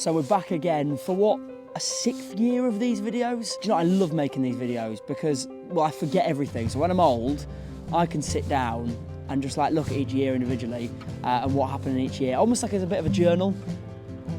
So we're back again for what, a 6th year of these videos? Do you know, I love making these videos because, well, I forget everything. So when I'm old, I can sit down and just like look at each year individually and what happened in each year, almost like it's a bit of a journal,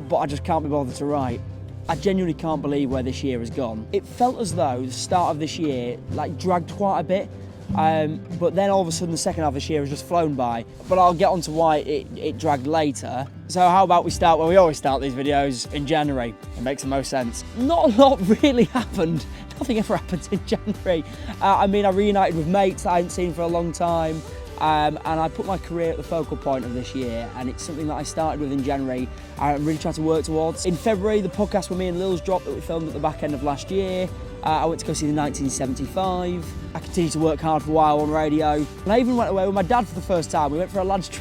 but I just can't be bothered to write. I genuinely can't believe where this year has gone. It felt as though the start of this year like dragged quite a bit, but then all of a sudden the second half of this year has just flown by. But I'll get on to why it dragged later. So how about we start where we always start these videos, in January. It makes the most sense. Not a lot really happened. Nothing ever happens in January. I mean, I reunited with mates that I hadn't seen for a long time. And I put my career at the focal point of this year, and it's something that I started with in January. I really tried to work towards. In February, the podcast with me and Lil's dropped that we filmed at the back end of last year. I went to go see the 1975. I continued to work hard for a while on radio. And I even went away with my dad for the first time. We went for a lads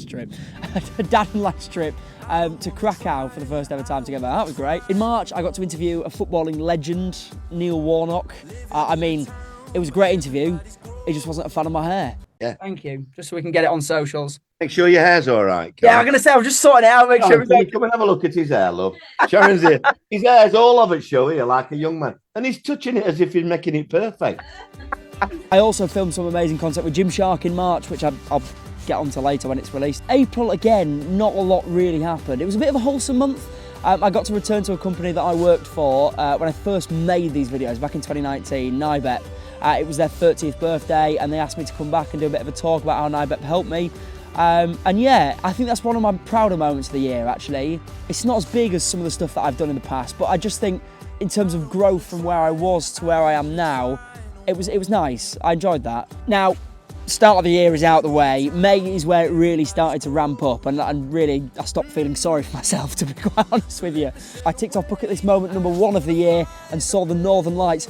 trip, a dad and lads trip to Krakow for the first ever time together. That was great. In March, I got to interview a footballing legend, Neil Warnock. I mean, it was a great interview. He just wasn't a fan of my hair. Yeah. Thank you. Just so we can get it on socials. Make sure your hair's all right. Yeah, I'm going to say, I'm just sorting it out. Make sure. Come and have a look at his hair, love. Sharon's here. His hair's all of it, show here, like a young man. And he's touching it as if he's making it perfect. I also filmed some amazing content with Gymshark in March, which I'll get onto later when it's released. April, again, not a lot really happened. It was a bit of a wholesome month. I got to return to a company that I worked for when I first made these videos back in 2019, NIBEP. It was their 30th birthday and they asked me to come back and do a bit of a talk about how NIBEP helped me. And yeah, I think that's one of my prouder moments of the year, actually. It's not as big as some of the stuff that I've done in the past, but I just think in terms of growth from where I was to where I am now, it was nice. I enjoyed that. Now, start of the year is out the way. May is where it really started to ramp up and really I stopped feeling sorry for myself, to be quite honest with you. I ticked off bucket list moment number 1 of the year and saw the Northern Lights.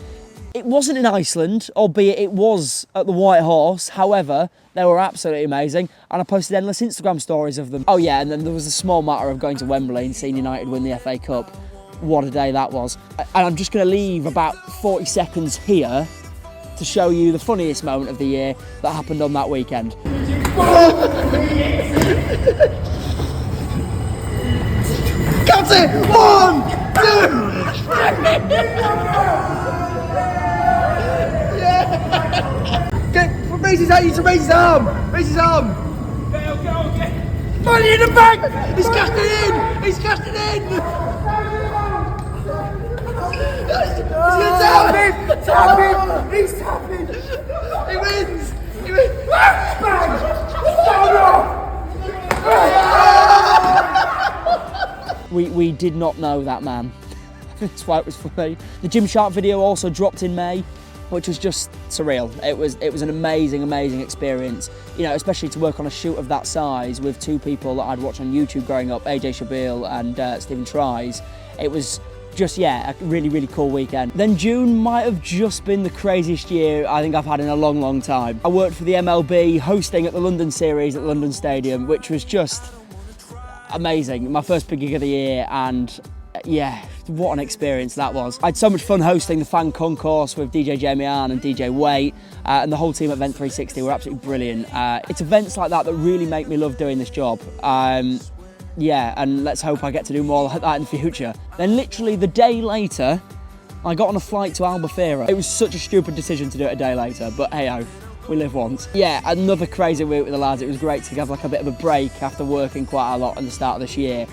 It wasn't in Iceland, albeit it was at the White Horse. However, they were absolutely amazing, and I posted endless Instagram stories of them. Oh yeah, and then there was a small matter of going to Wembley and seeing United win the FA Cup. What a day that was. And I'm just going to leave about 40 seconds here to show you the funniest moment of the year that happened on that weekend. Got it! 1, 2! Raise his hand, you need to raise his arm! Raise his arm! Go! Money in the bank! He's cashed it in! He's cashed it in! He's gonna tap him! Tap him! He's tapping! He wins! He wins! Bang! We did not know that man. That's why it was funny. The Gymshark video also dropped in May, which was just surreal. It was an amazing experience. You know, especially to work on a shoot of that size with 2 people that I'd watched on YouTube growing up, AJ Shabil and Stephen Tries. It was just, yeah, a really cool weekend. Then June might have just been the craziest year I think I've had in a long time. I worked for the MLB, hosting at the London series at the London Stadium, which was just amazing. My first big gig of the year, and yeah, what an experience that was. I had so much fun hosting the fan concourse with DJ Jamie Arn and DJ Wait, and the whole team at Event 360 were absolutely brilliant. It's events like that that really make me love doing this job. Yeah, and let's hope I get to do more like that in the future. Then literally the day later, I got on a flight to Albufeira. It was such a stupid decision to do it a day later, but hey-ho, we live once. Yeah, another crazy week with the lads. It was great to have like a bit of a break after working quite a lot at the start of this year.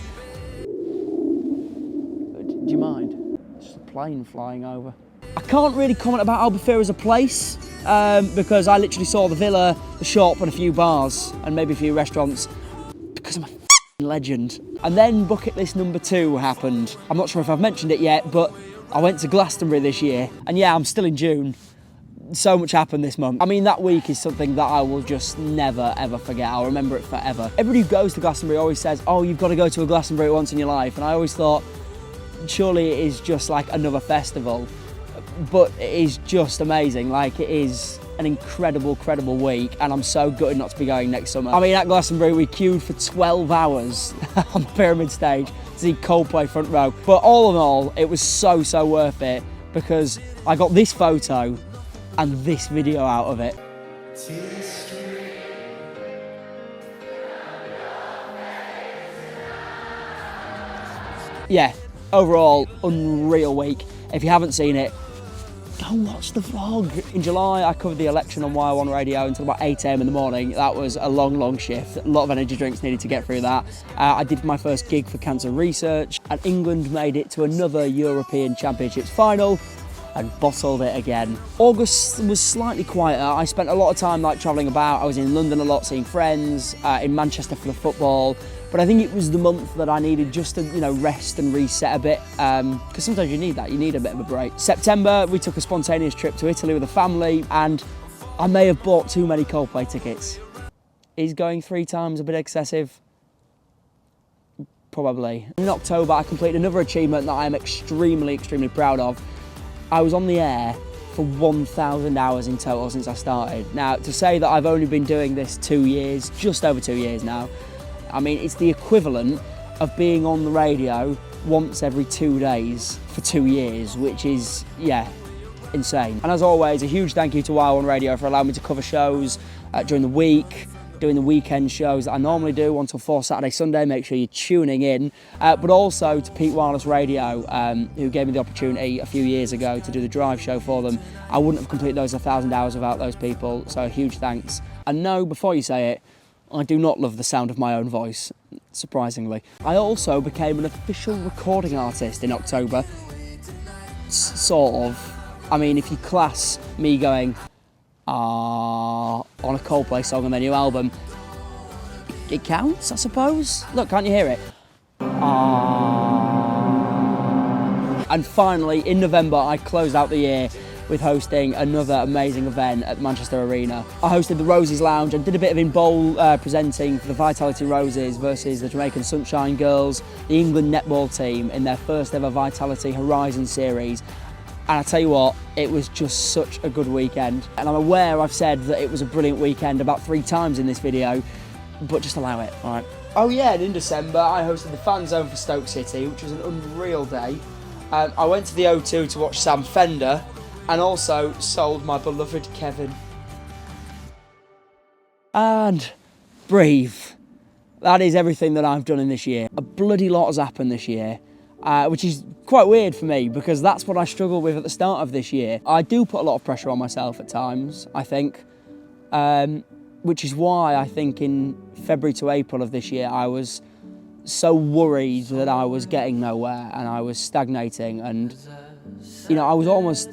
Do you mind? Just a plane flying over. I can't really comment about Albufeira as a place because I literally saw the villa, the shop and a few bars and maybe a few restaurants because I'm a legend. And then bucket list number 2 happened. I'm not sure if I've mentioned it yet, but I went to Glastonbury this year. And yeah, I'm still in June. So much happened this month. I mean, that week is something that I will just never ever forget. I'll remember it forever. Everybody who goes to Glastonbury always says, oh, you've got to go to a Glastonbury once in your life. And I always thought, surely it is just like another festival. But it is just amazing. Like, it is an incredible week, and I'm so gutted not to be going next summer. I mean, at Glastonbury, we queued for 12 hours on the Pyramid stage to see Coldplay front row. But all in all, it was so worth it because I got this photo and this video out of it. yeah, overall, unreal week. If you haven't seen it, go watch the vlog. In July, I covered the election on Wire One Radio until about 8 AM in the morning. That was a long shift. A lot of energy drinks needed to get through that. I did my first gig for cancer research, and England made it to another European Championships final and bottled it again. August was slightly quieter. I spent a lot of time travelling about. I was in London a lot, seeing friends, in Manchester for the football. But I think it was the month that I needed just to, rest and reset a bit, because sometimes you need that, you need a bit of a break. September, we took a spontaneous trip to Italy with the family, and I may have bought too many Coldplay tickets. Is going 3 times a bit excessive? Probably. In October, I completed another achievement that I am extremely proud of. I was on the air for 1,000 hours in total since I started. Now, to say that I've only been doing this 2 years, just over 2 years now, I mean, it's the equivalent of being on the radio once every 2 days for 2 years, which is, yeah, insane. And as always, a huge thank you to Wire One Radio for allowing me to cover shows during the week, doing the weekend shows that I normally do 1 till 4 Saturday, Sunday. Make sure you're tuning in. But also to Pete Wireless Radio, who gave me the opportunity a few years ago to do the drive show for them. I wouldn't have completed those 1,000 hours without those people, so a huge thanks. And no, before you say it, I do not love the sound of my own voice, surprisingly. I also became an official recording artist in October, sort of. I mean, if you class me going, on a Coldplay song on their new album, it counts, I suppose. Look, can't you hear it? And finally, in November, I closed out the year with hosting another amazing event at Manchester Arena. I hosted the Roses Lounge and did a bit of in-bowl presenting for the Vitality Roses versus the Jamaican Sunshine Girls, the England netball team in their first ever Vitality Horizon series. And I tell you what, it was just such a good weekend. And I'm aware I've said that it was a brilliant weekend about 3 times in this video, but just allow it, all right? Oh yeah, and in December, I hosted the Fan Zone for Stoke City, which was an unreal day. I went to the O2 to watch Sam Fender, and also sold my beloved Kevin. And breathe. That is everything that I've done in this year. A bloody lot has happened this year. Which is quite weird for me because that's what I struggled with at the start of this year. I do put a lot of pressure on myself at times, I think, which is why I think in February to April of this year I was so worried that I was getting nowhere and I was stagnating and, I was almost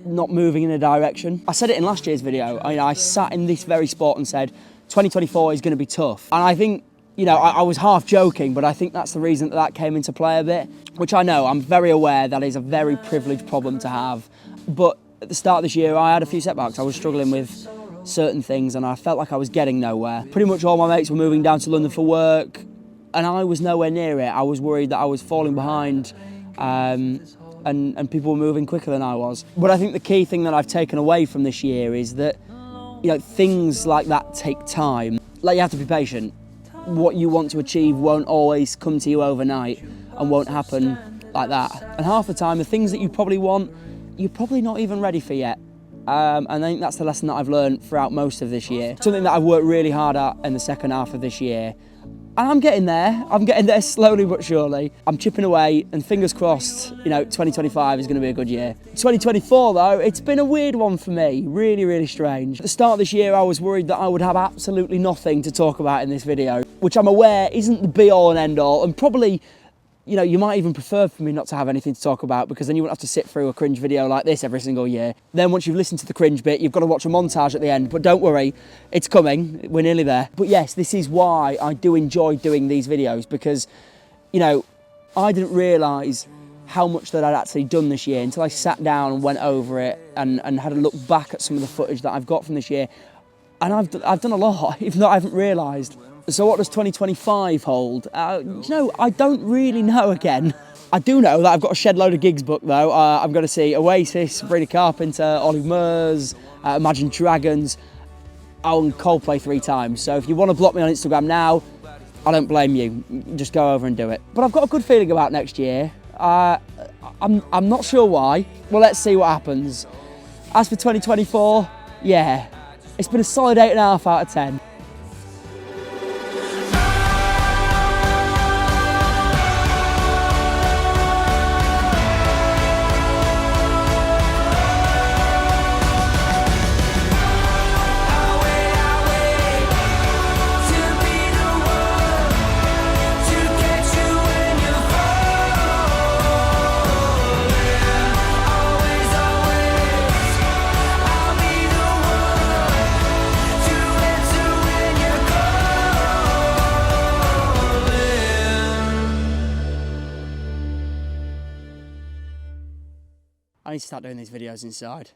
not moving in a direction. I said it in last year's video. I sat in this very spot and said 2024 is going to be tough. And I think I was half joking, but I think that's the reason that came into play a bit, which I know, I'm very aware that is a very privileged problem to have. But at the start of this year, I had a few setbacks. I was struggling with certain things and I felt like I was getting nowhere. Pretty much all my mates were moving down to London for work and I was nowhere near it. I was worried that I was falling behind and people were moving quicker than I was. But I think the key thing that I've taken away from this year is that, things like that take time. Like, you have to be patient. What you want to achieve won't always come to you overnight and won't happen like that. And half the time, the things that you probably want, you're probably not even ready for yet. And I think that's the lesson that I've learned throughout most of this year. Something that I've worked really hard at in the second half of this year. And I'm getting there. I'm getting there slowly but surely. I'm chipping away and fingers crossed, 2025 is going to be a good year. 2024 though, it's been a weird one for me. Really strange. At the start of this year, I was worried that I would have absolutely nothing to talk about in this video, which I'm aware isn't the be all and end all, and probably, you might even prefer for me not to have anything to talk about because then you won't have to sit through a cringe video like this every single year. Then once you've listened to the cringe bit, you've got to watch a montage at the end, but don't worry, it's coming, we're nearly there. But yes, this is why I do enjoy doing these videos because, I didn't realise how much that I'd actually done this year until I sat down and went over it and had a look back at some of the footage that I've got from this year. And I've done a lot, even though I haven't realised. So what does 2025 hold? I don't really know again. I do know that I've got a shed load of gigs booked though. I'm going to see Oasis, Sabrina Carpenter, Ollie Murs, Imagine Dragons, and Coldplay 3 times. So if you want to block me on Instagram now, I don't blame you. Just go over and do it. But I've got a good feeling about next year. I'm not sure why. Well, let's see what happens. As for 2024, yeah, it's been a solid 8.5 out of 10. I need to start doing these videos inside.